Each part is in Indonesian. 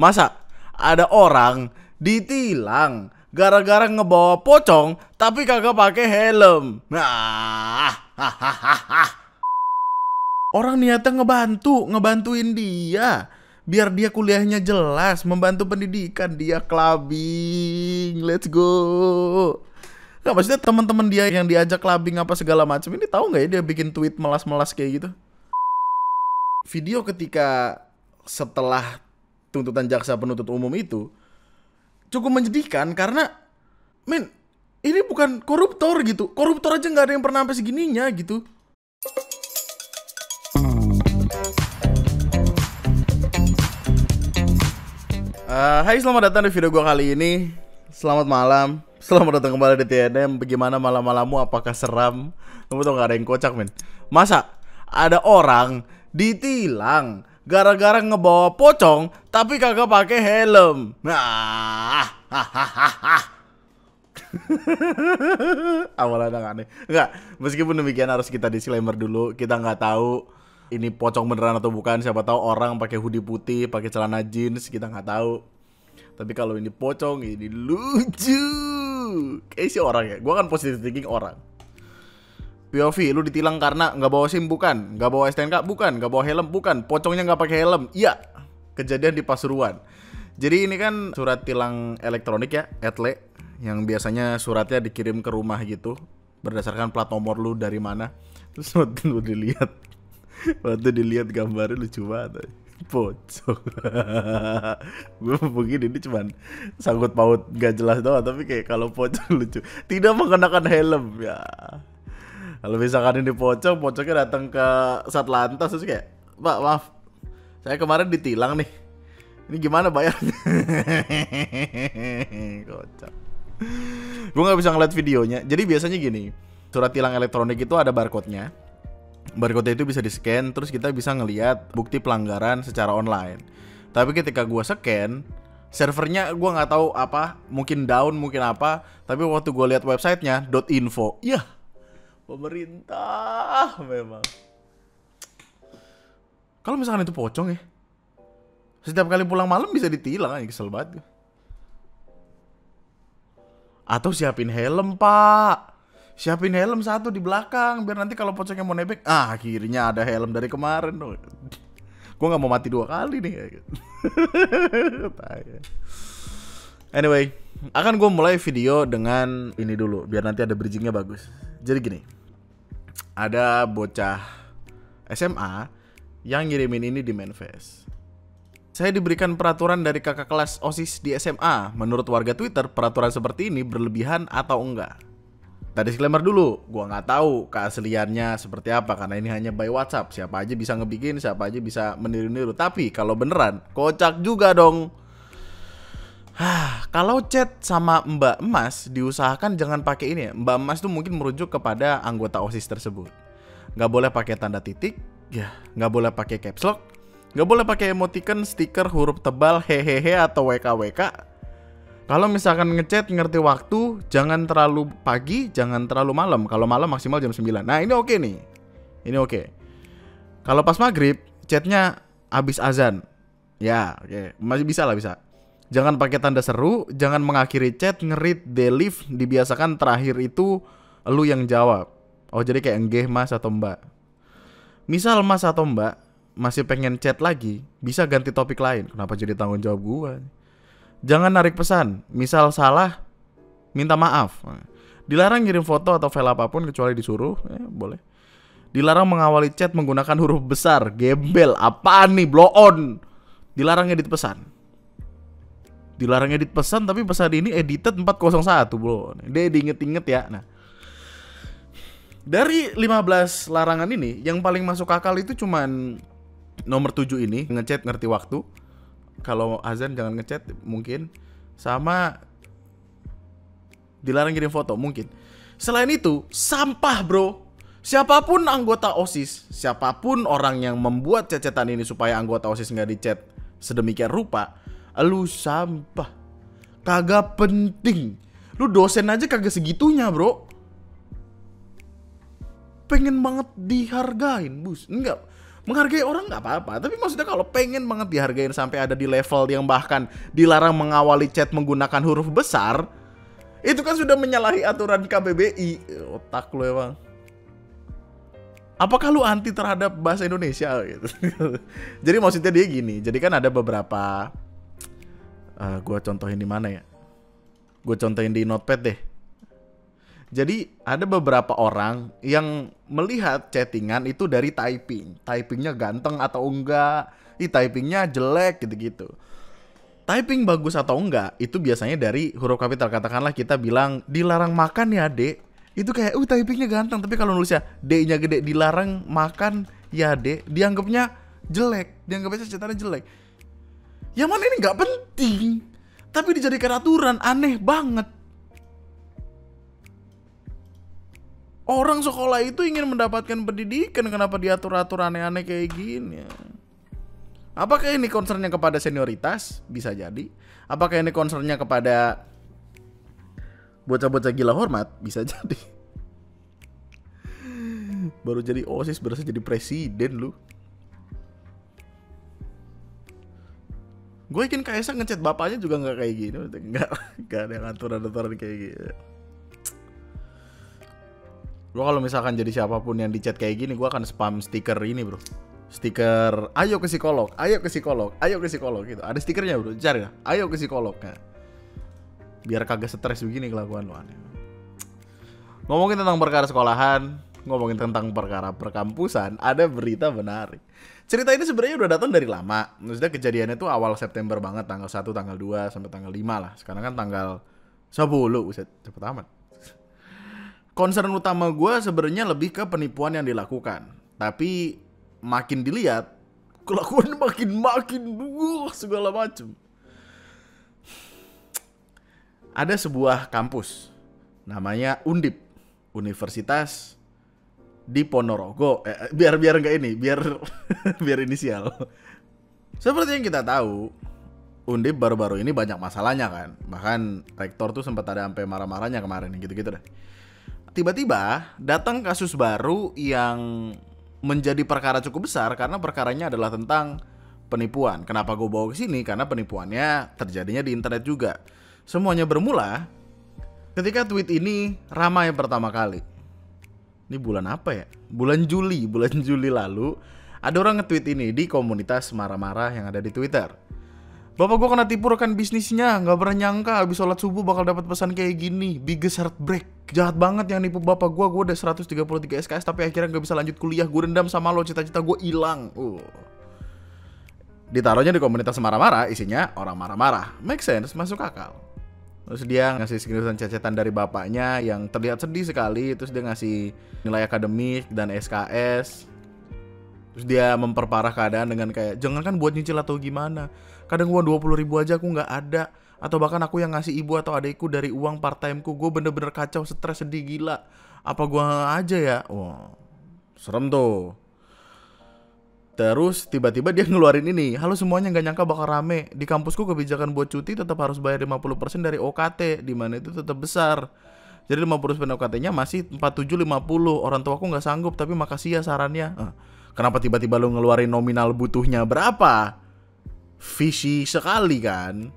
Masa ada orang ditilang gara-gara ngebawa pocong tapi kagak pakai helm. Nah, orang niatnya ngebantuin dia biar dia kuliahnya jelas, membantu pendidikan, dia clubbing. Let's go. Nggak, maksudnya teman-teman dia yang diajak clubbing apa segala macam ini tahu nggak ya dia bikin tweet melas-melas kayak gitu. Video ketika setelah tuntutan jaksa penuntut umum itu cukup menyedihkan karena men, ini bukan koruptor gitu. Koruptor aja nggak ada yang pernah sampai segininya gitu. Hai, selamat datang di video gua kali ini. Selamat malam. Selamat datang kembali di TNM. Bagaimana malam-malammu? Apakah seram? Kamu tau gak ada yang kocak men. Masa ada orang ditilang gara-gara ngebawa pocong tapi kagak pakai helm. Nah, awalnya aneh. Enggak, meskipun demikian harus kita disclaimer dulu. Kita nggak tahu ini pocong beneran atau bukan. Siapa tahu orang pakai hoodie putih, pakai celana jeans, kita nggak tahu. Tapi kalau ini pocong, ini lucu. Kayak si orang ya. Gua kan positive thinking orang. POV, lu ditilang karena nggak bawa SIM bukan, nggak bawa STNK bukan, nggak bawa helm bukan, pocongnya nggak pakai helm. Iya, kejadian di Pasuruan. Jadi ini kan surat tilang elektronik ya, ETLE, yang biasanya suratnya dikirim ke rumah gitu, berdasarkan plat nomor lu dari mana. Terus waktu dilihat gambarnya lucu banget, pocong. Gue mungkin ini cuman sangkut paut gak jelas doang, tapi kayak kalau pocong lucu, tidak mengenakan helm ya. Kalau misalkan ini pocongnya datang ke Satlantas terus kayak, Pak maaf, saya kemarin ditilang nih, ini gimana bayarnya? Kocak. Gue gak bisa ngeliat videonya. Jadi biasanya gini, surat tilang elektronik itu ada barcode-nya. Barcode itu bisa di-scan, terus kita bisa ngeliat bukti pelanggaran secara online. Tapi ketika gue scan, servernya gue nggak tahu apa, mungkin down, mungkin apa. Tapi waktu gue lihat websitenya .info, ya pemerintah memang. Kalau misalkan itu pocong ya, setiap kali pulang malam bisa ditilang aja, kesel banget. Atau siapin helm pak, siapin helm satu di belakang biar nanti kalau pocongnya mau nebeng, akhirnya ada helm dari kemarin dong. Gue nggak mau mati 2 kali nih. Anyway, akan gue mulai video dengan ini dulu biar nanti ada bridgingnya bagus. Jadi gini, ada bocah SMA yang ngirimin ini di Manifest. Saya diberikan peraturan dari kakak kelas OSIS di SMA. Menurut warga Twitter, peraturan seperti ini berlebihan atau enggak? Tadi disclaimer dulu, gua nggak tahu keasliannya seperti apa karena ini hanya by WhatsApp. Siapa aja bisa ngebikin, siapa aja bisa meniru-niru. Tapi kalau beneran, kocak juga dong. Kalau chat sama Mbak Emas diusahakan jangan pakai ini ya. Mbak Emas tuh mungkin merujuk kepada anggota OSIS tersebut. Nggak boleh pakai tanda titik, ya. Nggak boleh pakai caps lock, nggak boleh pakai emoticon, stiker huruf tebal, hehehe atau WKWK. Kalau misalkan ngechat ngerti waktu, jangan terlalu pagi, jangan terlalu malam. Kalau malam maksimal jam 9. Nah ini oke nih. Ini oke. Kalau pas maghrib, chatnya abis azan. Ya oke, masih bisa lah, bisa. Jangan pakai tanda seru, jangan mengakhiri chat, ngerit, delete, dibiasakan terakhir itu lu yang jawab. Oh jadi kayak nggih mas atau mbak. Misal mas atau mbak masih pengen chat lagi, bisa ganti topik lain. Kenapa jadi tanggung jawab gua? Jangan narik pesan, misal salah, minta maaf. Dilarang ngirim foto atau file apapun kecuali disuruh, boleh. Dilarang mengawali chat menggunakan huruf besar, gembel, apaan nih, blow on. Dilarang edit pesan. Dilarang edit pesan, tapi pesan ini edited 401 bro. Dia diinget-inget ya. Nah, dari 15 larangan ini, yang paling masuk akal itu cuman nomor 7 ini, ngechat ngerti waktu. Kalau azan jangan ngechat mungkin. Sama dilarang kirim foto mungkin. Selain itu, sampah bro. Siapapun anggota OSIS, siapapun orang yang membuat cecetan ini supaya anggota OSIS nggak dicet sedemikian rupa, lu sampah. Kagak penting. Lu dosen aja kagak segitunya bro. Pengen banget dihargain bus. Enggak. Menghargai orang nggak apa-apa, tapi maksudnya kalau pengen banget dihargain sampai ada di level yang bahkan dilarang mengawali chat menggunakan huruf besar, itu kan sudah menyalahi aturan KBBI. Otak lu emang. Apakah lu anti terhadap bahasa Indonesia gitu? Jadi maksudnya dia gini. Jadi kan ada beberapa, gue contohin di mana ya? Gue contohin di Notepad deh. Jadi ada beberapa orang yang melihat chattingan itu dari typing. Typingnya ganteng atau enggak, typingnya jelek gitu-gitu. Typing bagus atau enggak, itu biasanya dari huruf kapital. Katakanlah kita bilang, dilarang makan ya dek. Itu kayak, typingnya ganteng. Tapi kalau nulisnya D-nya gede, dilarang makan ya dek, dianggapnya jelek. Dianggapnya catatannya jelek. Yang mana ini nggak penting, tapi dijadikan aturan, aneh banget. Orang sekolah itu ingin mendapatkan pendidikan, kenapa diatur-atur aneh-aneh kayak gini? Apakah ini concernnya kepada senioritas? Bisa jadi. Apakah ini concernnya kepada bocah-bocah gila hormat? Bisa jadi. Baru jadi OSIS berasa jadi presiden lu. Gue yakin Kaisang ngechat bapaknya juga nggak kayak gini. Nggak ada aturan-aturan kayak gitu. Gue kalau misalkan jadi siapapun yang di chat kayak gini, gue akan spam stiker ini bro. Stiker ayo ke psikolog, ayo ke psikolog, ayo ke psikolog gitu. Ada stikernya bro, cari lah. Ayo ke psikolog. Nah, biar kagak stres begini kelakuan lu aneh. Ngomongin tentang perkara sekolahan, ngomongin tentang perkara perkampusan, ada berita menarik. Cerita ini sebenarnya udah datang dari lama. Maksudnya kejadiannya tuh awal September banget, tanggal 1, tanggal 2 sampai tanggal 5 lah. Sekarang kan tanggal 10, buset, cepet amat. Concern utama gue sebenarnya lebih ke penipuan yang dilakukan. Tapi makin dilihat, kelakuan makin segala macem. Ada sebuah kampus, namanya Undip, Universitas di Ponorogo. Biar nggak ini, biar inisial. Seperti yang kita tahu, Undip baru-baru ini banyak masalahnya kan. Bahkan rektor tuh sempat ada sampai marah-marahnya kemarin, gitu-gitu deh. Tiba-tiba datang kasus baru yang menjadi perkara cukup besar karena perkaranya adalah tentang penipuan. Kenapa gue bawa ke sini? Karena penipuannya terjadinya di internet juga. Semuanya bermula ketika tweet ini ramai pertama kali. Ini bulan apa ya? Bulan Juli lalu ada orang nge-tweet ini di komunitas marah-marah yang ada di Twitter. Bapak gue kena tipu rekan bisnisnya, gak pernah nyangka habis sholat subuh bakal dapat pesan kayak gini. Biggest heartbreak. Jahat banget yang nipu bapak gue udah 133 SKS tapi akhirnya gak bisa lanjut kuliah. Gue dendam sama lo, cita-cita gue hilang. Ditaruhnya di komunitas marah-marah, isinya orang marah-marah. Make sense, masuk akal. Terus dia ngasih screenshot cecetan dari bapaknya yang terlihat sedih sekali. Terus dia ngasih nilai akademik dan SKS. Terus dia memperparah keadaan dengan kayak, jangan kan buat nyicil atau gimana, kadang uang 20.000 aja aku gak ada. Atau bahkan aku yang ngasih ibu atau adikku dari uang part timeku. Gue bener-bener kacau, stres, sedih, gila. Apa gue aja ya? Wah, serem tuh. Terus tiba-tiba dia ngeluarin ini, halo semuanya, gak nyangka bakal rame. Di kampusku kebijakan buat cuti tetap harus bayar 50% dari OKT, dimana itu tetap besar. Jadi 50% OKT-nya masih 4750. Orang tuaku gak sanggup, tapi makasih ya sarannya. Kenapa tiba-tiba lu ngeluarin nominal butuhnya berapa? Fishy sekali kan.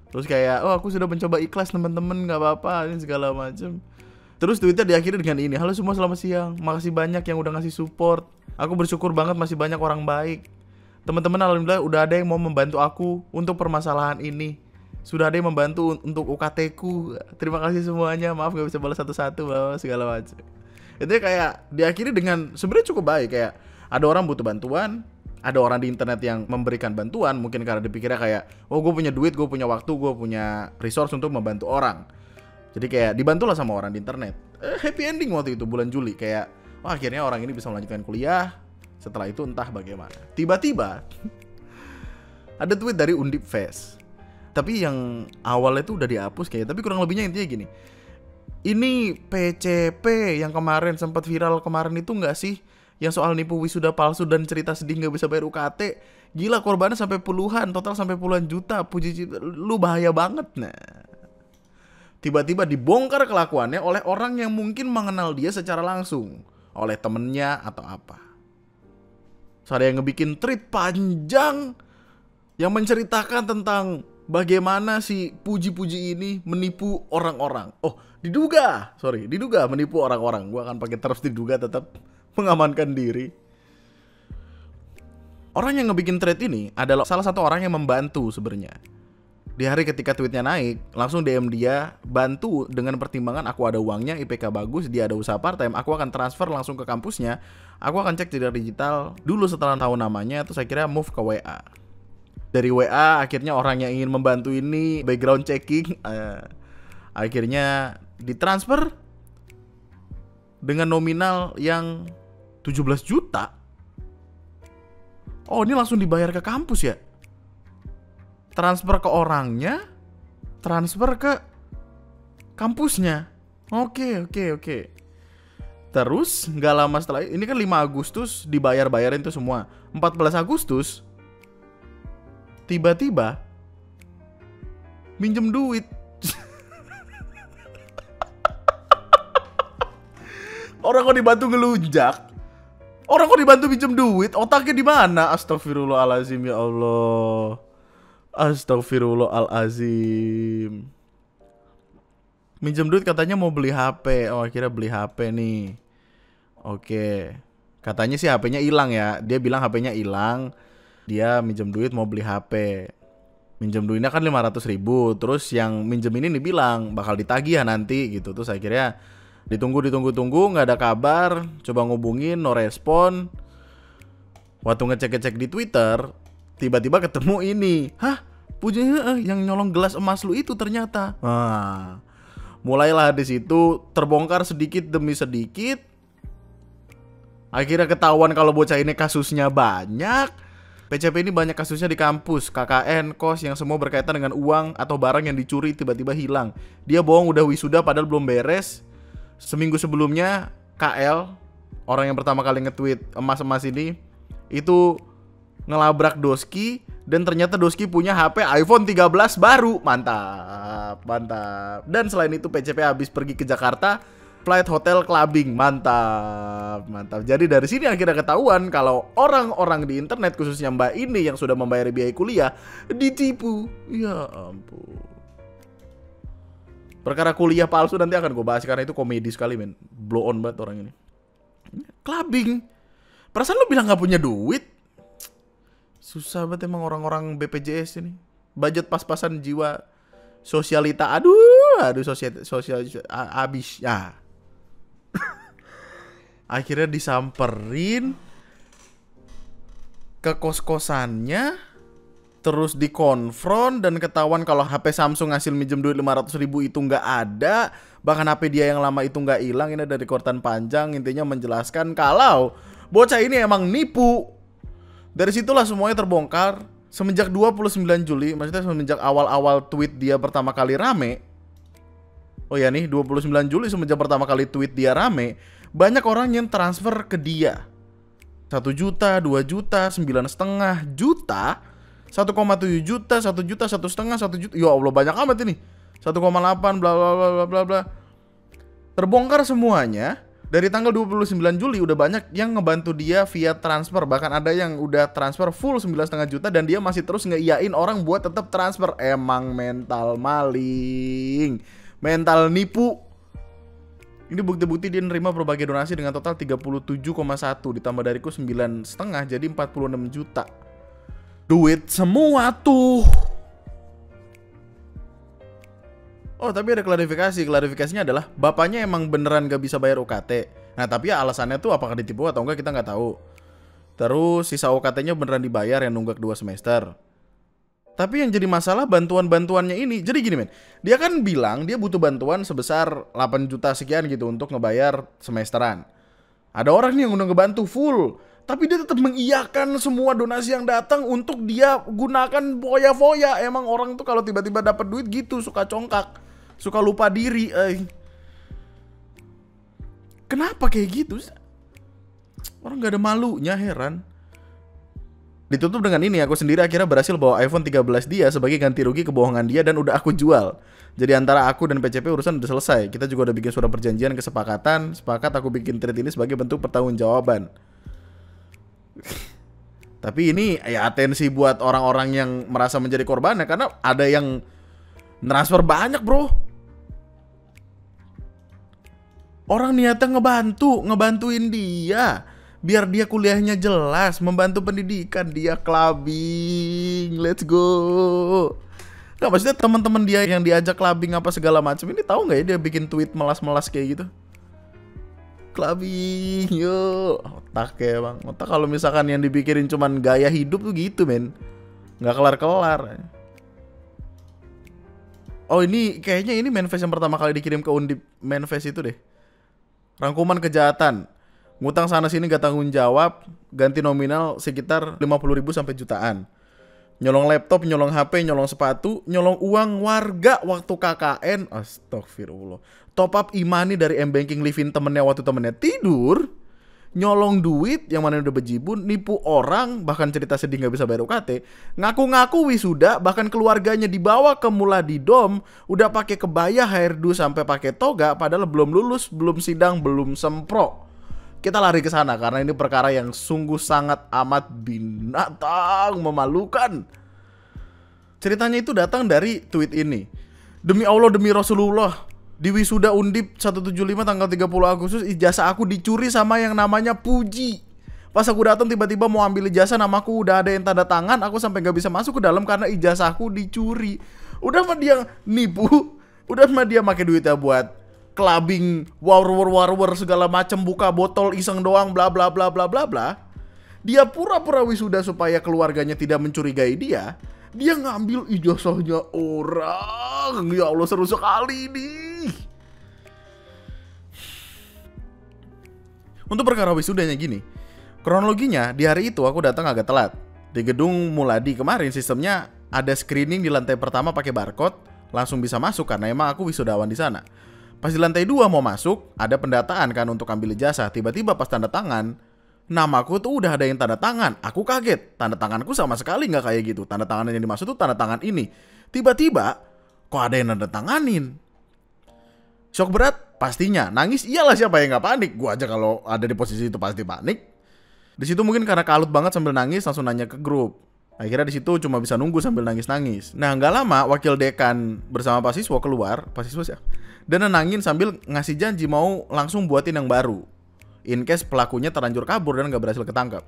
Terus kayak, aku sudah mencoba ikhlas teman-teman, gak apa-apa, ini segala macam. Terus tweetnya diakhiri dengan ini, halo semua selamat siang, makasih banyak yang udah ngasih support. Aku bersyukur banget masih banyak orang baik. Teman-teman alhamdulillah udah ada yang mau membantu aku untuk permasalahan ini. Sudah ada yang membantu untuk UKT-ku. Terima kasih semuanya, maaf gak bisa balas satu-satu, segala macam. Itu kayak diakhiri dengan sebenarnya cukup baik, kayak ada orang butuh bantuan, ada orang di internet yang memberikan bantuan, mungkin karena dipikirnya kayak, gue punya duit, gue punya waktu, gue punya resource untuk membantu orang. Jadi kayak dibantulah sama orang di internet. Happy ending waktu itu bulan Juli, kayak akhirnya orang ini bisa melanjutkan kuliah. Setelah itu entah bagaimana, tiba-tiba ada tweet dari Undip Fest. Tapi yang awalnya itu udah dihapus kayaknya, tapi kurang lebihnya intinya gini. Ini PCP yang kemarin sempat viral kemarin itu nggak sih? Yang soal nipu wisuda palsu dan cerita sedih nggak bisa bayar UKT. Gila, korbannya sampai puluhan, total sampai puluhan juta. Puji, lu bahaya banget. Nah, tiba-tiba dibongkar kelakuannya oleh orang yang mungkin mengenal dia secara langsung, oleh temennya atau apa. Terus ada yang ngebikin tweet panjang yang menceritakan tentang bagaimana si puji-puji ini menipu orang-orang. Oh, diduga menipu orang-orang. Gua akan pakai terus diduga, tetap mengamankan diri. Orang yang ngebikin thread ini adalah salah satu orang yang membantu sebenarnya. Di hari ketika tweetnya naik, langsung DM dia, bantu dengan pertimbangan aku ada uangnya, IPK bagus, dia ada usaha part time, aku akan transfer langsung ke kampusnya, aku akan cek jejak digital dulu setelah tahu namanya, terus akhirnya move ke WA. Dari WA akhirnya orang yang ingin membantu ini background checking, akhirnya ditransfer dengan nominal yang 17 juta. Oh, ini langsung dibayar ke kampus ya? Transfer ke orangnya, transfer ke kampusnya. Oke. Terus nggak lama setelah ini kan 5 Agustus dibayar-bayarin tuh semua. 14 Agustus tiba-tiba minjem duit. Orang kok dibantu ngelunjak. Orang kok dibantu minjem duit, otaknya di mana? Astagfirullahalazim, ya Allah. Astagfirullahalazim. Minjem duit katanya mau beli HP. Oh, akhirnya beli HP nih. Oke. Katanya sih HP-nya hilang ya. Dia bilang HP-nya hilang. Dia minjem duit mau beli HP. Minjem duitnya kan 500.000. Terus yang minjem ini nih bilang bakal ditagih ya nanti gitu. Terus akhirnya ditunggu nggak ada kabar. Coba ngubungin, no respon. Waktu ngecek di Twitter, tiba-tiba ketemu ini. Hah? Pujinya yang nyolong gelas emas lu itu ternyata. Mulailah di situ terbongkar sedikit demi sedikit. Akhirnya ketahuan kalau bocah ini kasusnya banyak. PCP ini banyak kasusnya di kampus, KKN, kos yang semua berkaitan dengan uang atau barang yang dicuri tiba-tiba hilang. Dia bohong udah wisuda padahal belum beres. Seminggu sebelumnya KL, orang yang pertama kali nge-tweet emas-emas ini, itu ngelabrak Doski, dan ternyata Doski punya HP iPhone 13 baru. Mantap. Dan selain itu PCP habis pergi ke Jakarta, flight hotel clubbing. Mantap. Jadi dari sini akhirnya ketahuan kalau orang-orang di internet, khususnya Mbak ini yang sudah membayar biaya kuliah, ditipu. Ya ampun. Perkara kuliah palsu nanti akan gue bahas karena itu komedi sekali, men. Blow on banget orang ini. Clubbing. Perasaan lu bilang gak punya duit? Susah banget emang orang-orang BPJS ini. Budget pas-pasan jiwa. Sosialita. Aduh sosial abis ya. Akhirnya disamperin ke kos-kosannya, terus dikonfront dan ketahuan kalau HP Samsung hasil minjem duit 500.000 itu nggak ada. Bahkan HP dia yang lama itu nggak hilang. Ini dari rekordan panjang, intinya menjelaskan kalau bocah ini emang nipu. Dari situlah semuanya terbongkar. Semenjak 29 Juli, maksudnya semenjak awal-awal tweet dia pertama kali rame. Oh ya nih, 29 Juli semenjak pertama kali tweet dia rame, banyak orang yang transfer ke dia. 1 juta, 2 juta, 9,5 juta, 1,7 juta, 1 juta, 1,5, 1 juta. Ya Allah, banyak amat ini. 1,8 bla bla bla bla bla. Terbongkar semuanya. Dari tanggal 29 Juli udah banyak yang ngebantu dia via transfer. Bahkan ada yang udah transfer full 9,5 juta dan dia masih terus ngeiyain orang buat tetap transfer. Emang mental maling, mental nipu. Ini bukti-bukti dia nerima berbagai donasi dengan total 37,1 ditambah dariku 9,5 jadi 46 juta. Duit semua tuh. Oh, tapi ada klarifikasi. Klarifikasinya adalah bapaknya emang beneran gak bisa bayar UKT. Nah, tapi ya alasannya tuh apakah ditipu atau enggak kita nggak tahu. Terus sisa UKT-nya beneran dibayar yang nunggak 2 semester. Tapi yang jadi masalah bantuan-bantuannya ini. Jadi gini, men. Dia kan bilang dia butuh bantuan sebesar 8 juta sekian gitu untuk ngebayar semesteran. Ada orang nih yang udah ngebantu full, tapi dia tetap mengiyakan semua donasi yang datang untuk dia gunakan foya-foya. Emang orang tuh kalau tiba-tiba dapat duit gitu suka congkak, suka lupa diri. Kenapa kayak gitu? Orang gak ada malunya, heran. Ditutup dengan ini, aku sendiri akhirnya berhasil bawa iPhone 13 dia sebagai ganti rugi kebohongan dia dan udah aku jual. Jadi antara aku dan PCP urusan udah selesai. Kita juga udah bikin surat perjanjian kesepakatan. Sepakat aku bikin trade ini sebagai bentuk pertanggungjawaban. Tapi ini ya atensi buat orang-orang yang merasa menjadi korbannya, karena ada yang transfer banyak bro. Orang niatnya ngebantuin dia biar dia kuliahnya jelas, membantu pendidikan, dia clubbing. Let's go. Nggak, maksudnya teman-teman dia yang diajak clubbing apa segala macam ini tahu nggak ya dia bikin tweet melas-melas kayak gitu? Clubbing, yuk. Otak ya bang. Otak kalau misalkan yang dipikirin cuman gaya hidup tuh gitu men. Nggak kelar-kelar. Oh ini kayaknya ini manifest yang pertama kali dikirim ke Undip. Manifest itu deh. Rangkuman kejahatan. Ngutang sana sini gak tanggung jawab. Ganti nominal sekitar 50.000 sampai jutaan. Nyolong laptop, nyolong HP, nyolong sepatu, nyolong uang warga waktu KKN. Astagfirullah. Top up imani dari M-Banking Livin temennya waktu temennya tidur. Nyolong duit yang mana udah bejibun, nipu orang, bahkan cerita sedih gak bisa bayar UKT. Ngaku-ngaku wisuda, bahkan keluarganya dibawa ke Muladidom, udah pakai kebaya hairdo sampai pakai toga, padahal belum lulus, belum sidang, belum sempro. Kita lari ke sana karena ini perkara yang sungguh sangat amat binatang, memalukan. Ceritanya itu datang dari tweet ini. Demi Allah, demi Rasulullah, di wisuda Undip 175 tanggal 30 Agustus ijazah aku dicuri sama yang namanya Puji. Pas aku datang tiba-tiba mau ambil ijazah, namaku udah ada yang tanda tangan, aku sampai gak bisa masuk ke dalam karena ijazahku dicuri. Udah mah dia nipu, udah mah dia pakai duitnya buat clubbing, war segala macem, buka botol iseng doang, bla bla bla bla bla bla. Dia pura-pura wisuda supaya keluarganya tidak mencurigai dia. Dia ngambil ijazahnya orang. Ya Allah, seru sekali nih. Untuk perkara wisudanya gini, kronologinya di hari itu aku datang agak telat. Di gedung Muladi kemarin sistemnya ada screening di lantai pertama pakai barcode, langsung bisa masuk karena emang aku wisudawan di sana. Pas di lantai 2 mau masuk, ada pendataan kan untuk ambil ijazah. Tiba-tiba pas tanda tangan, namaku tuh udah ada yang tanda tangan. Aku kaget, tanda tanganku sama sekali nggak kayak gitu. Tanda tangan yang dimaksud tuh tanda tangan ini. Tiba-tiba, kok ada yang tanda tanganin? Shock berat? Pastinya. Nangis? Iyalah, siapa yang nggak panik? Gua aja kalau ada di posisi itu pasti panik. Di situ mungkin karena kalut banget sambil nangis, langsung nanya ke grup. Akhirnya di situ cuma bisa nunggu sambil nangis-nangis. Nah, nggak lama wakil dekan bersama mahasiswa keluar, mahasiswa siapa? Dan nenangin sambil ngasih janji mau langsung buatin yang baru in case pelakunya terlanjur kabur dan gak berhasil ketangkap.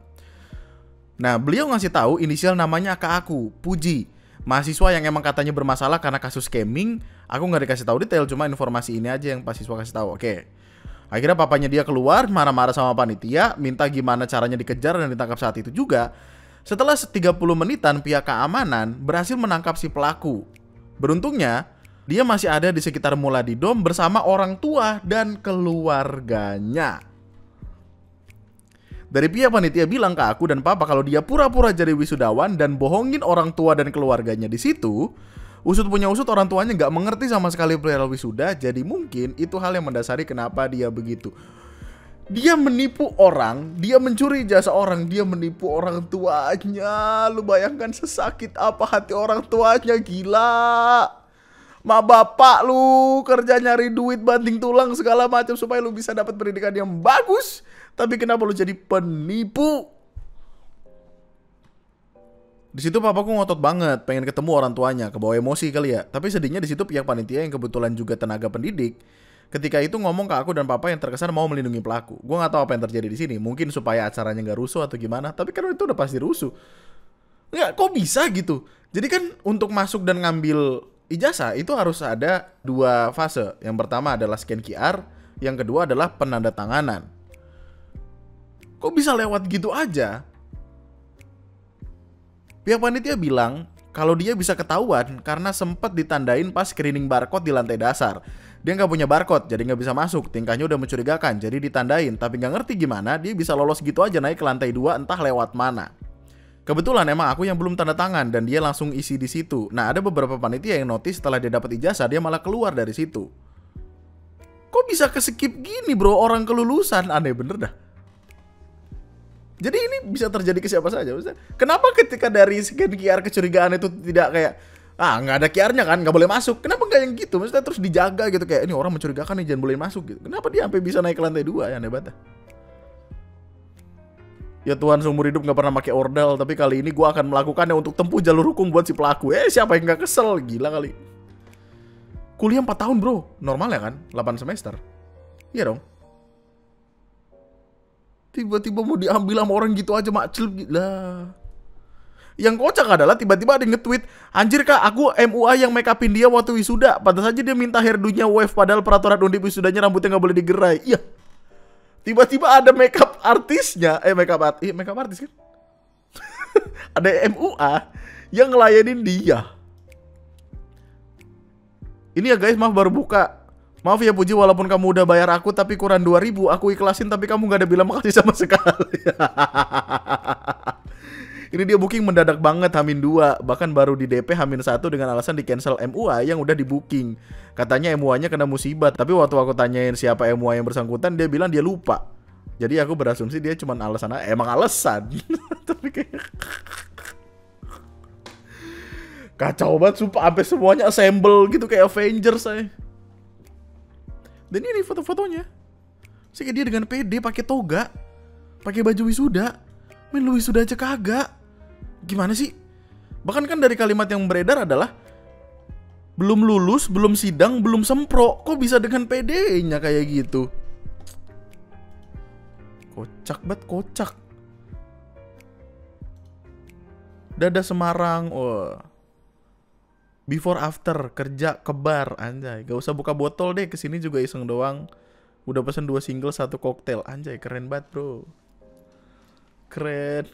Nah, beliau ngasih tahu inisial namanya ke aku, Puji, mahasiswa yang emang katanya bermasalah karena kasus scamming. Aku gak dikasih tahu detail, cuma informasi ini aja yang mahasiswa kasih tahu. Oke. Akhirnya papanya dia keluar, marah-marah sama panitia, minta gimana caranya dikejar dan ditangkap saat itu juga. Setelah 30 menitan, pihak keamanan berhasil menangkap si pelaku. Beruntungnya dia masih ada di sekitar Muladidom bersama orang tua dan keluarganya. Dari pihak panitia bilang ke aku dan papa kalau dia pura-pura jadi wisudawan dan bohongin orang tua dan keluarganya di situ. Usut punya usut, orang tuanya nggak mengerti sama sekali perihal wisuda, jadi mungkin itu hal yang mendasari kenapa dia begitu. Dia menipu orang, dia mencuri jasa orang, dia menipu orang tuanya. Lu bayangkan sesakit apa hati orang tuanya, gila. Ma bapak lu kerja nyari duit banting tulang segala macam supaya lu bisa dapat pendidikan yang bagus, tapi kenapa lu jadi penipu? Di situ papaku ngotot banget pengen ketemu orang tuanya, kebawa emosi kali ya. Tapi sedihnya di situ pihak panitia yang kebetulan juga tenaga pendidik ketika itu ngomong ke aku dan papa yang terkesan mau melindungi pelaku. Gue nggak tahu apa yang terjadi di sini. Mungkin supaya acaranya nggak rusuh atau gimana. Tapi kan itu udah pasti rusuh. Nggak, kok bisa gitu? Jadi kan untuk masuk dan ngambil ijazah itu harus ada 2 fase. Yang pertama adalah scan QR, yang kedua adalah penandatanganan. Kok bisa lewat gitu aja? Pihak panitia bilang kalau dia bisa ketahuan karena sempat ditandain pas screening barcode di lantai dasar. Dia nggak punya barcode, jadi nggak bisa masuk. Tingkahnya udah mencurigakan, jadi ditandain. Tapi nggak ngerti gimana dia bisa lolos gitu aja naik ke lantai 2 entah lewat mana. Kebetulan emang aku yang belum tanda tangan dan dia langsung isi di situ. Nah, ada beberapa panitia yang notice setelah dia dapat ijazah dia malah keluar dari situ. Kok bisa ke-skip gini bro, orang kelulusan? Aneh bener dah. Jadi ini bisa terjadi ke siapa saja. Maksudnya, kenapa ketika dari scan QR kecurigaan itu tidak kayak nggak ada QR-nya kan, nggak boleh masuk. Kenapa nggak yang gitu? Maksudnya terus dijaga gitu kayak ini orang mencurigakan nih, jangan boleh masuk gitu. Kenapa dia sampai bisa naik ke lantai 2 ya, aneh banget. Ya Tuhan, seumur hidup nggak pernah pakai ordal, tapi kali ini gue akan melakukannya untuk tempuh jalur hukum buat si pelaku. Siapa yang nggak kesel? Gila kali. Kuliah 4 tahun bro, normal ya kan? 8 semester. Iya dong. Tiba-tiba mau diambil sama orang gitu aja, macel gila. Yang kocak adalah tiba-tiba ada yang nge-tweet, anjir kak, aku MUA yang make upin dia waktu wisuda. Pantas saja dia minta hairdo-nya wave, padahal peraturan undip wisudanya rambutnya nggak boleh digerai. Iya. Tiba-tiba ada makeup artisnya, makeup artis kan? Ada MUA yang ngelayanin dia. Ini ya guys, maaf baru buka. Maaf ya Puji, walaupun kamu udah bayar aku tapi kurang 2.000, aku ikhlasin tapi kamu gak ada bilang makasih sama sekali. Ini dia booking mendadak banget H-2, bahkan baru di DP H-1 dengan alasan di cancel MUA yang udah di booking. Katanya MUA-nya kena musibah, tapi waktu aku tanyain siapa MUA yang bersangkutan, dia bilang dia lupa. Jadi aku berasumsi dia cuma alasan, emang alasan. Tapi kayak kacau banget sumpah, sampai semuanya assemble gitu kayak Avengers saya. Dan ini foto-fotonya. Sih dia dengan PD pakai toga, pakai baju wisuda. Men, lu wisuda aja kagak. Gimana sih? Bahkan kan dari kalimat yang beredar adalah belum lulus, belum sidang, belum sempro. Kok bisa dengan PD-nya kayak gitu? Kocak banget, kocak. Dada Semarang, before after kerja ke bar, anjay. Gak usah buka botol deh, kesini juga iseng doang. Udah pesen 2 single 1 koktail, anjay, keren banget bro. Keren.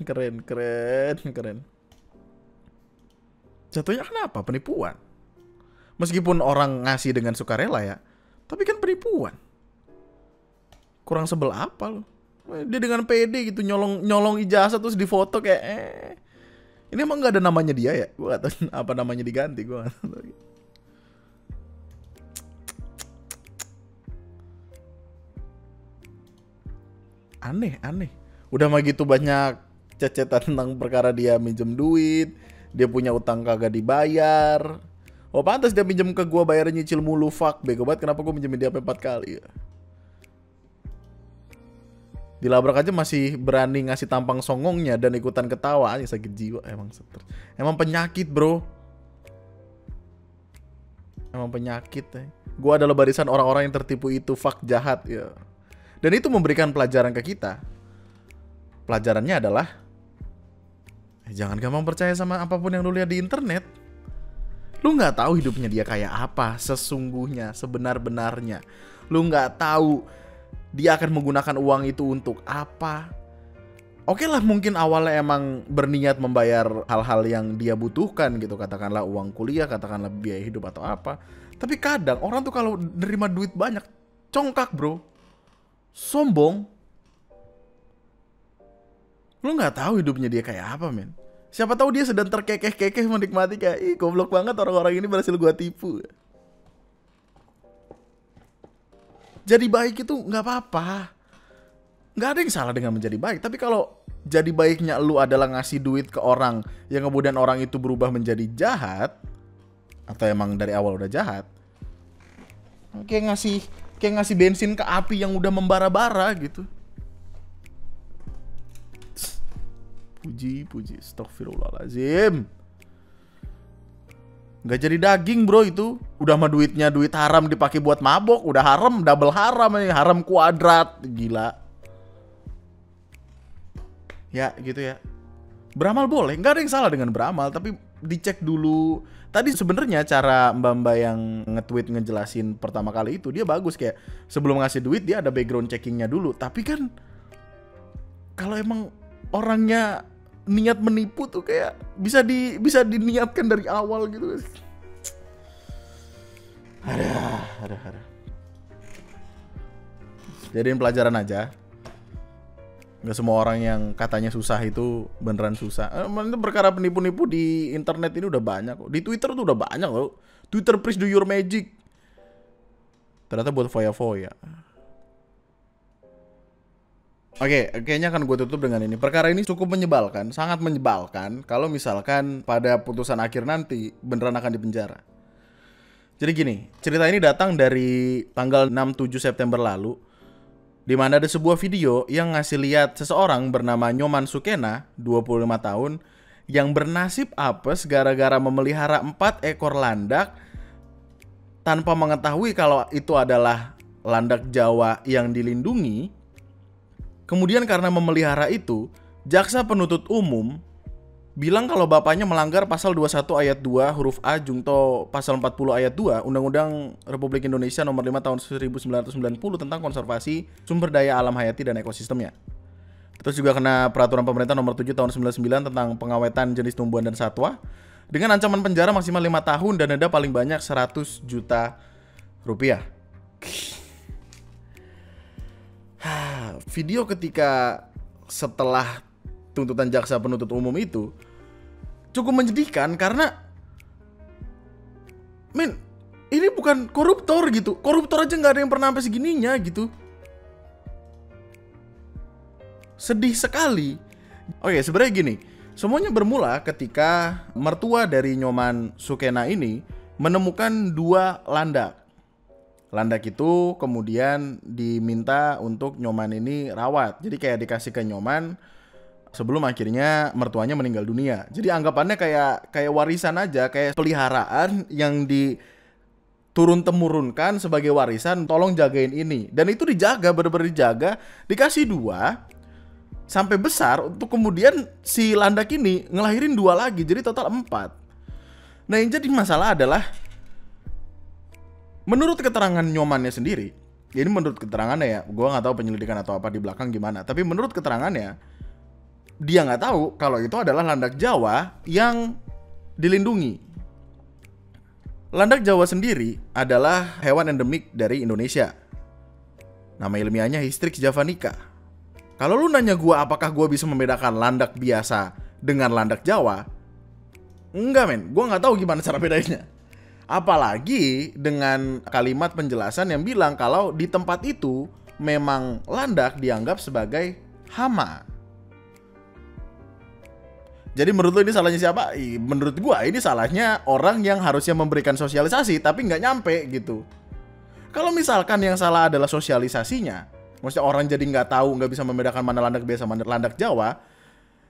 Jatuhnya kenapa? Penipuan. Meskipun orang ngasih dengan sukarela ya, tapi kan penipuan. Kurang sebel apa lo? Dia dengan PD gitu nyolong ijazah terus difoto kayak ini emang gak ada namanya dia ya? Gue gak tahu apa namanya diganti. Gue gak tahu. Aneh. Udah mah gitu banyak cecetan tentang perkara dia minjem duit, dia punya utang kagak dibayar. Oh pantas dia minjem ke gue, bayarnya nyicil mulu. Fuck, bego banget, kenapa gue minjemin dia sampai 4 kali ya? Dilabrak aja masih berani ngasih tampang songongnya dan ikutan ketawa aja, sakit jiwa. Emang penyakit bro. Emang penyakit ya. Gue adalah barisan orang-orang yang tertipu itu. Fuck, jahat ya. Dan itu memberikan pelajaran ke kita. Pelajarannya adalah jangan gampang percaya sama apapun yang lu lihat di internet. Lu gak tahu hidupnya dia kayak apa sesungguhnya, sebenar-benarnya. Lu gak tahu dia akan menggunakan uang itu untuk apa. Oke lah, mungkin awalnya emang berniat membayar hal-hal yang dia butuhkan gitu. Katakanlah uang kuliah, katakanlah biaya hidup atau apa. Tapi kadang orang tuh kalau nerima duit banyak, congkak bro. Sombong. Lu gak tahu hidupnya dia kayak apa men. Siapa tahu dia sedang terkekeh-kekeh menikmati kayak, ih goblok banget orang-orang ini berhasil gua tipu. Jadi baik itu nggak apa-apa, nggak ada yang salah dengan menjadi baik. Tapi kalau jadi baiknya lu adalah ngasih duit ke orang yang kemudian orang itu berubah menjadi jahat, atau emang dari awal udah jahat, kayak ngasih bensin ke api yang udah membara-bara gitu. Puji, astagfirullahaladzim. Nggak jadi daging bro itu. Udah mah duitnya duit haram dipakai buat mabok. Udah haram, double haram nih. Haram kuadrat. Gila. Ya gitu ya. Beramal boleh, nggak ada yang salah dengan beramal. Tapi dicek dulu. Tadi sebenarnya cara mbak-mbak yang nge-tweet ngejelasin pertama kali itu, dia bagus. Kayak sebelum ngasih duit dia ada background checkingnya dulu. Tapi kan kalau emang orangnya niat menipu tuh kayak bisa diniatkan dari awal gitu. Ada. Jadiin pelajaran aja. Nggak semua orang yang katanya susah itu beneran susah. Perkara penipu-nipu di internet ini udah banyak kok. Di Twitter tuh udah banyak loh. Twitter please do your magic. Ternyata buat foya-foya. Oke, kayaknya akan gue tutup dengan ini. Perkara ini cukup menyebalkan, sangat menyebalkan. Kalau misalkan pada putusan akhir nanti beneran akan dipenjara. Jadi gini, cerita ini datang dari tanggal 6-7 September lalu. Di mana ada sebuah video yang ngasih lihat seseorang bernama Nyoman Sukena, 25 tahun, yang bernasib apes gara-gara memelihara 4 ekor landak tanpa mengetahui kalau itu adalah landak Jawa yang dilindungi. Kemudian karena memelihara itu, jaksa penuntut umum bilang kalau bapaknya melanggar pasal 21 ayat 2 huruf A jungto pasal 40 ayat 2 Undang-Undang Republik Indonesia nomor 5 tahun 1990 tentang konservasi sumber daya alam hayati dan ekosistemnya. Terus juga kena peraturan pemerintah nomor 7 tahun 99 tentang pengawetan jenis tumbuhan dan satwa dengan ancaman penjara maksimal 5 tahun dan denda paling banyak 100 juta rupiah. Video ketika setelah tuntutan jaksa penuntut umum itu cukup menyedihkan karena ini bukan koruptor gitu. Koruptor aja nggak ada yang pernah sampai segininya gitu. Sedih sekali. Oke, sebenarnya gini, semuanya bermula ketika mertua dari Nyoman Sukena ini menemukan 2 landak. Landak itu kemudian diminta untuk Nyoman ini rawat. Jadi kayak dikasih ke Nyoman sebelum akhirnya mertuanya meninggal dunia. Jadi anggapannya kayak warisan aja, kayak peliharaan yang diturun-temurunkan sebagai warisan, tolong jagain ini. Dan itu dijaga, benar-benar dijaga, dikasih 2 sampai besar untuk kemudian si landak ini ngelahirin 2 lagi, jadi total 4. Nah yang jadi masalah adalah menurut keterangan Nyomannya sendiri, ini menurut keterangannya ya, gue nggak tahu penyelidikan atau apa di belakang gimana, tapi menurut keterangannya dia nggak tahu kalau itu adalah landak Jawa yang dilindungi. Landak Jawa sendiri adalah hewan endemik dari Indonesia. Nama ilmiahnya Hystrix javanica. Kalau lu nanya gue apakah gue bisa membedakan landak biasa dengan landak Jawa, enggak men, gue nggak tahu gimana cara bedanya. Apalagi dengan kalimat penjelasan yang bilang kalau di tempat itu memang landak dianggap sebagai hama. Jadi menurut lo ini salahnya siapa? Menurut gua ini salahnya orang yang harusnya memberikan sosialisasi tapi nggak nyampe gitu. Kalau misalkan yang salah adalah sosialisasinya, maksudnya orang jadi nggak tahu, nggak bisa membedakan mana landak biasa mana landak Jawa,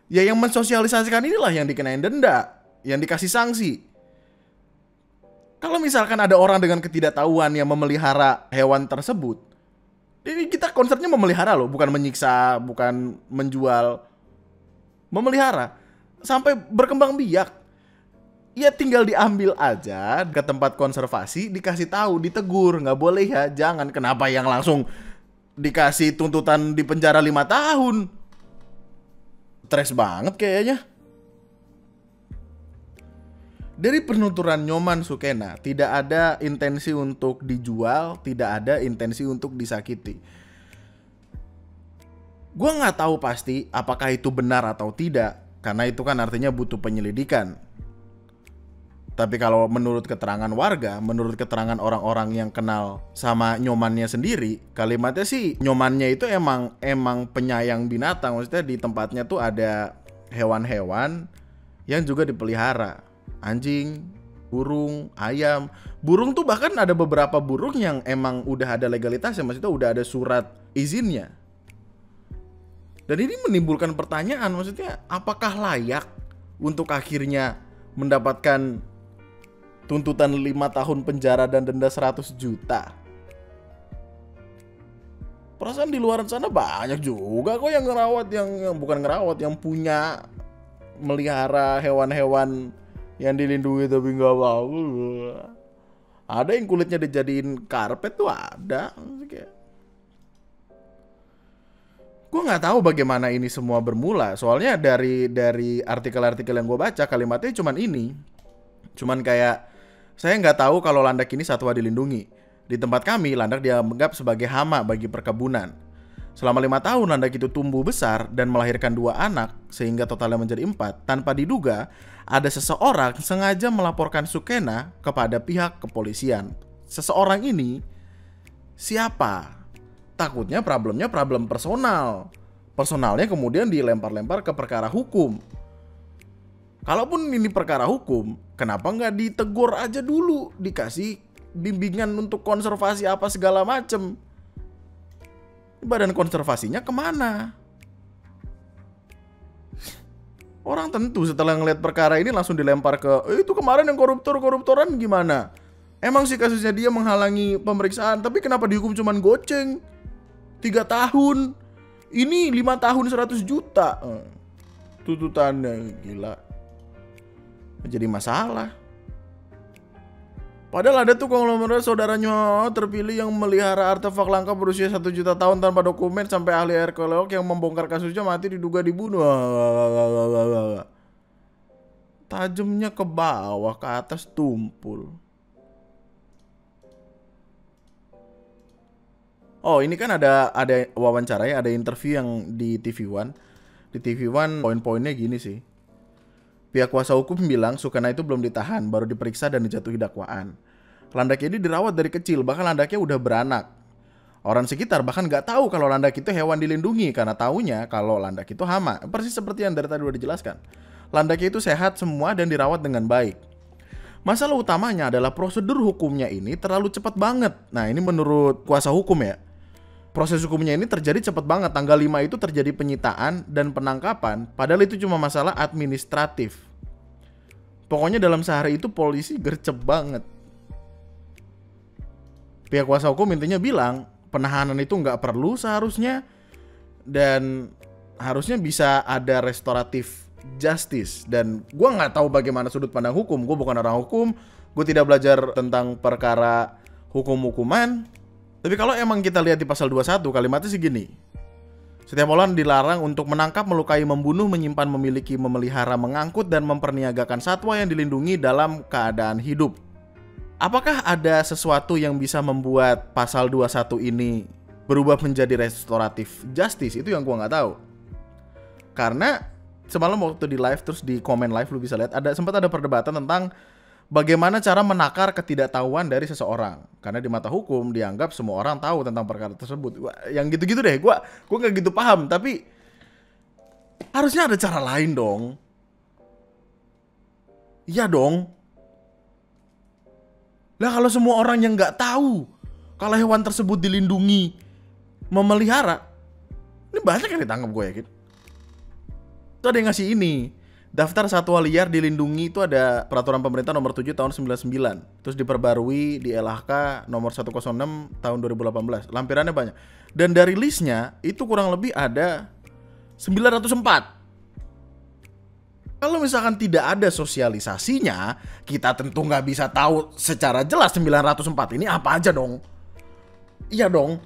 ya yang mensosialisasikan inilah yang dikenain denda, yang dikasih sanksi. Kalau misalkan ada orang dengan ketidaktahuan yang memelihara hewan tersebut, ini kita konsepnya memelihara loh, bukan menyiksa, bukan menjual. Memelihara sampai berkembang biak. Ya tinggal diambil aja ke tempat konservasi, dikasih tahu, ditegur, nggak boleh ya, jangan. Kenapa yang langsung dikasih tuntutan di penjara 5 tahun? Stres banget kayaknya. Dari penuturan Nyoman Sukena, tidak ada intensi untuk dijual, tidak ada intensi untuk disakiti. Gue nggak tahu pasti apakah itu benar atau tidak, karena itu kan artinya butuh penyelidikan. Tapi kalau menurut keterangan warga, menurut keterangan orang-orang yang kenal sama Nyomannya sendiri, kalimatnya sih Nyomannya itu emang penyayang binatang. Maksudnya di tempatnya tuh ada hewan-hewan yang juga dipelihara. Anjing, burung, ayam. Burung tuh bahkan ada beberapa burung yang emang udah ada legalitasnya, maksudnya udah ada surat izinnya. Dan ini menimbulkan pertanyaan, maksudnya apakah layak untuk akhirnya mendapatkan tuntutan 5 tahun penjara dan denda 100 juta? Perasaan di luar sana banyak juga kok yang ngerawat, yang bukan ngerawat, yang punya melihara hewan-hewan yang dilindungi tapi nggak mau. Ada yang kulitnya dijadiin karpet tuh ada. Gue nggak tahu bagaimana ini semua bermula. Soalnya dari artikel-artikel yang gue baca, kalimatnya cuman ini. Cuman kayak, saya nggak tahu kalau landak ini satwa dilindungi. Di tempat kami, landak dianggap sebagai hama bagi perkebunan. Selama 5 tahun landak itu tumbuh besar dan melahirkan 2 anak, sehingga totalnya menjadi 4. Tanpa diduga, ada seseorang sengaja melaporkan Sukena kepada pihak kepolisian. Seseorang ini siapa? Takutnya problemnya problem personal. Personalnya kemudian dilempar-lempar ke perkara hukum. Kalaupun ini perkara hukum, kenapa nggak ditegur aja dulu, dikasih bimbingan untuk konservasi apa segala macem? Badan konservasinya kemana? Orang tentu setelah ngeliat perkara ini langsung dilempar ke itu kemarin yang koruptoran gimana? Emang sih kasusnya dia menghalangi pemeriksaan, tapi kenapa dihukum cuman goceng 3 tahun? Ini 5 tahun 100 juta tuntutannya, gila. Jadi masalah. Padahal ada tuh konglomerat saudaranya terpilih yang melihara artefak langka berusia 1 juta tahun tanpa dokumen, sampai ahli arkeolog yang membongkar kasusnya mati diduga dibunuh. Tajamnya ke bawah, ke atas tumpul. Oh, ini kan ada wawancara ya, ada interview yang di TV One. Di TV One poin-poinnya gini sih. Pihak kuasa hukum bilang Sukena itu belum ditahan, baru diperiksa dan dijatuhi dakwaan. Landak ini dirawat dari kecil, bahkan landaknya udah beranak. Orang sekitar bahkan nggak tahu kalau landak itu hewan dilindungi, karena taunya kalau landak itu hama. Persis seperti yang dari tadi udah dijelaskan. Landaknya itu sehat semua dan dirawat dengan baik. Masalah utamanya adalah prosedur hukumnya ini terlalu cepat banget. Nah, ini menurut kuasa hukum ya. Proses hukumnya ini terjadi cepat banget. Tanggal 5 itu terjadi penyitaan dan penangkapan, padahal itu cuma masalah administratif. Pokoknya dalam sehari itu polisi gercep banget. Pihak kuasa hukum intinya bilang penahanan itu nggak perlu seharusnya, dan harusnya bisa ada restoratif justice. Dan gue nggak tahu bagaimana sudut pandang hukum. Gue bukan orang hukum, gue tidak belajar tentang perkara hukum-hukuman. Tapi kalau emang kita lihat di pasal 21, kalimatnya segini. Setiap orang dilarang untuk menangkap, melukai, membunuh, menyimpan, memiliki, memelihara, mengangkut, dan memperniagakan satwa yang dilindungi dalam keadaan hidup. Apakah ada sesuatu yang bisa membuat pasal 21 ini berubah menjadi restoratif justice? Itu yang gua nggak tahu. Karena semalam waktu di live, terus di komen live lu bisa lihat, sempat ada perdebatan tentang bagaimana cara menakar ketidaktahuan dari seseorang. Karena di mata hukum dianggap semua orang tahu tentang perkara tersebut. Yang gitu-gitu deh, gua nggak gitu paham. Tapi harusnya ada cara lain dong. Iya dong. Lah kalau semua orang yang nggak tahu kalau hewan tersebut dilindungi, memelihara, ini banyak yang ditangkap, gue yakin. Itu ada yang ngasih ini. Daftar satwa liar dilindungi itu ada peraturan pemerintah nomor 7 tahun 99. Terus diperbarui di LHK nomor 106 tahun 2018. Lampirannya banyak. Dan dari listnya itu kurang lebih ada 904. Kalau misalkan tidak ada sosialisasinya, kita tentu nggak bisa tahu secara jelas 904 ini apa aja dong. Iya dong.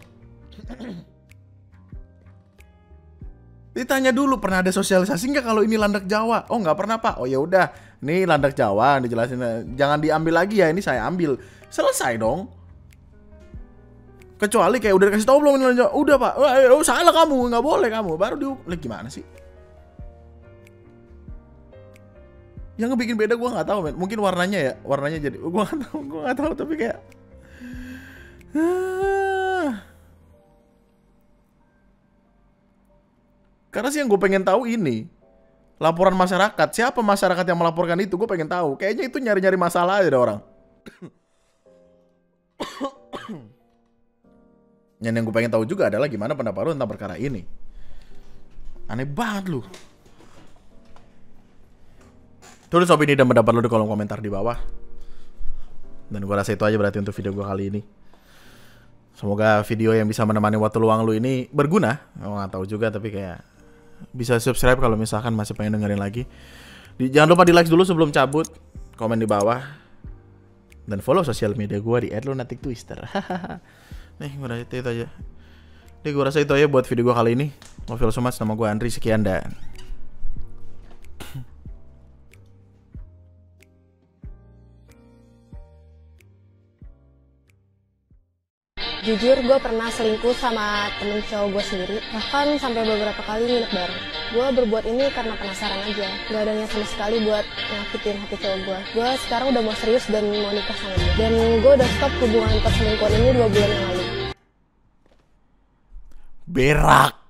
Ditanya dulu, pernah ada sosialisasi nggak kalau ini landak Jawa? Oh, nggak pernah, Pak. Oh ya udah, ini landak Jawa, dijelasin. Jangan diambil lagi ya, ini saya ambil. Selesai dong. Kecuali kayak udah dikasih tahu belum ini landak Jawa? Udah, Pak. Oh, salah kamu, nggak boleh kamu. Baru gimana sih? Yang ngebikin beda gue nggak tahu, men. Mungkin warnanya ya, warnanya jadi gue nggak tahu, tapi kayak karena sih yang gue pengen tahu ini laporan masyarakat, siapa masyarakat yang melaporkan itu, gue pengen tahu. Kayaknya itu nyari-nyari masalah aja ada orang. Dan yang gue pengen tahu juga adalah gimana pendapat lu tentang perkara ini. Aneh banget lu. Tulis opini dan pendapat lo di kolom komentar di bawah. Dan gue rasa itu aja berarti untuk video gue kali ini. Semoga video yang bisa menemani waktu luang lu ini berguna. Gue gak tahu juga, tapi kayak bisa subscribe kalau misalkan masih pengen dengerin lagi. Jangan lupa di like dulu sebelum cabut. Komen di bawah. Dan follow sosial media gue di @lunatictwister. Nih, gue rasa itu aja. Nih, gue rasa itu aja buat video gue kali ini. Love you so much. Nama gue Andri. Sekian dan jujur, gue pernah selingkuh sama temen cowok gue sendiri. Bahkan sampai beberapa kali nginep bareng. Gue berbuat ini karena penasaran aja. Gak ada niat sama sekali buat nyakitin hati cowok gue. Gue sekarang udah mau serius dan mau nikah sama dia. Dan gue udah stop hubungan perselingkuhan ini 2 bulan yang lalu. berak.